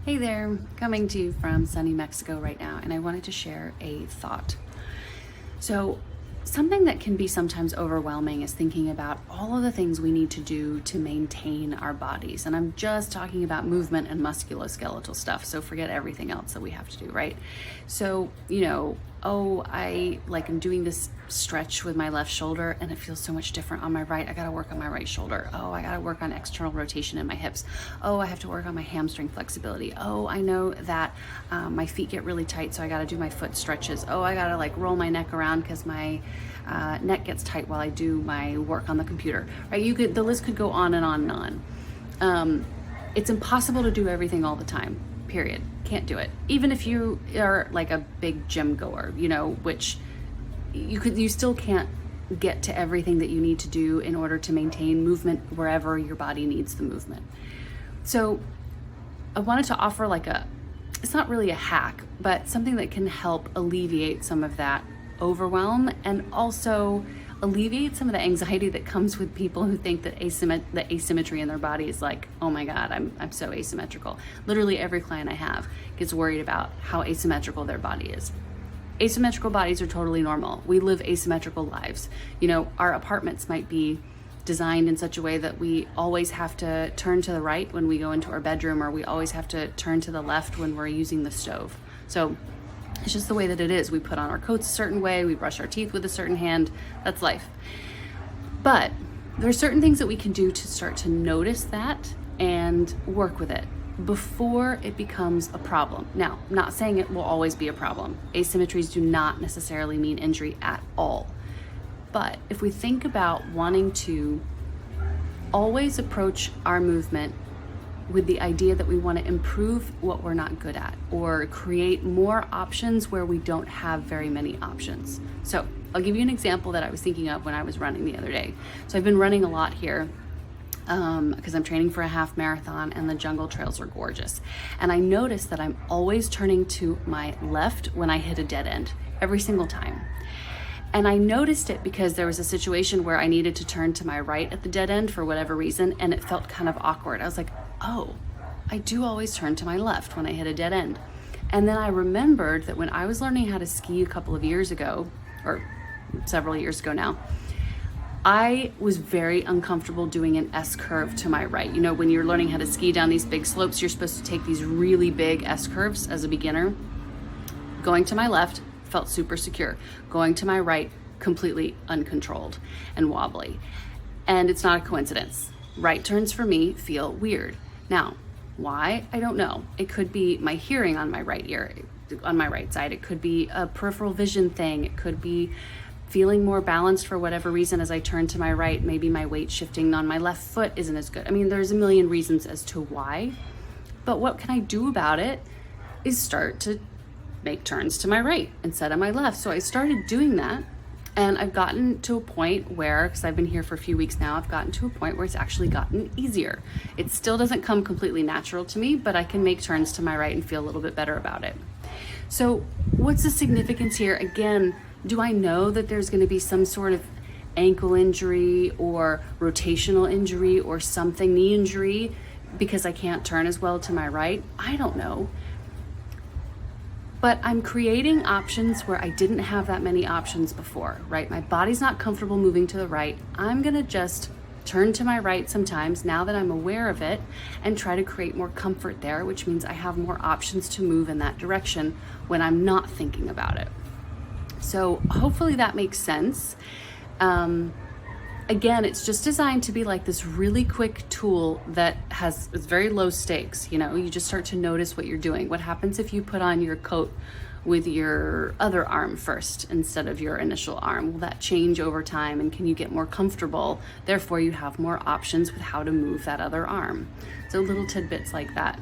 Hey there, coming to you from sunny Mexico right now, and I wanted to share a thought. So, something that can be sometimes overwhelming is thinking about all of the things we need to do to maintain our bodies. And I'm just talking about movement and musculoskeletal stuff, so forget everything else that we have to do, right? So, I'm doing this stretch with my left shoulder and it feels so much different on my right. I gotta work on my right shoulder. Oh, I gotta work on external rotation in my hips. Oh, I have to work on my hamstring flexibility. Oh, I know that my feet get really tight, so I gotta do my foot stretches. Oh, I gotta roll my neck around because my neck gets tight while I do my work on the computer, right? The list could go on and on and on. It's impossible to do everything all the time, period. Can't do it. Even if you are like a big gym goer, which you still can't get to everything that you need to do in order to maintain movement wherever your body needs the movement. So I wanted to offer it's not really a hack, but something that can help alleviate some of that overwhelm and also alleviate some of the anxiety that comes with people who think that the asymmetry in their body is like, oh my God, I'm so asymmetrical. Literally every client I have gets worried about how asymmetrical their body is. Asymmetrical bodies are totally normal. We live asymmetrical lives. Our apartments might be designed in such a way that we always have to turn to the right when we go into our bedroom, or we always have to turn to the left when we're using the stove. So it's just the way that it is. We put on our coats a certain way, we brush our teeth with a certain hand. That's life. But there are certain things that we can do to start to notice that and work with it before it becomes a problem. Now, I'm not saying it will always be a problem. Asymmetries do not necessarily mean injury at all. But if we think about wanting to always approach our movement with the idea that we want to improve what we're not good at or create more options where we don't have very many options. So I'll give you an example that I was thinking of when I was running the other day. So I've been running a lot here because I'm training for a half marathon and the jungle trails are gorgeous. And I noticed that I'm always turning to my left when I hit a dead end, every single time. And I noticed it because there was a situation where I needed to turn to my right at the dead end for whatever reason, and it felt kind of awkward. I was like, oh, I do always turn to my left when I hit a dead end. And then I remembered that when I was learning how to ski a couple of years ago, or several years ago now, I was very uncomfortable doing an S curve to my right. When you're learning how to ski down these big slopes, you're supposed to take these really big S curves as a beginner. Going to my left felt super secure. Going to my right, completely uncontrolled and wobbly. And it's not a coincidence. Right turns for me feel weird. Now, why? I don't know. It could be my hearing on my right ear, on my right side. It could be a peripheral vision thing. It could be feeling more balanced for whatever reason as I turn to my right. Maybe my weight shifting on my left foot isn't as good. I mean, there's a million reasons as to why, but what can I do about it is start to make turns to my right instead of my left. So I started doing that, and I've gotten to a point where, because I've been here for a few weeks now, I've gotten to a point where it's actually gotten easier. It still doesn't come completely natural to me, but I can make turns to my right and feel a little bit better about it. So what's the significance here? Again, do I know that there's going to be some sort of ankle injury or rotational injury or something, knee injury, because I can't turn as well to my right? I don't know. But I'm creating options where I didn't have that many options before, right? My body's not comfortable moving to the right. I'm gonna just turn to my right sometimes now that I'm aware of it and try to create more comfort there, which means I have more options to move in that direction when I'm not thinking about it. So hopefully that makes sense. Again, it's just designed to be like this really quick tool that it's very low stakes. You just start to notice what you're doing. What happens if you put on your coat with your other arm first instead of your initial arm? Will that change over time, and can you get more comfortable? Therefore, you have more options with how to move that other arm. So little tidbits like that.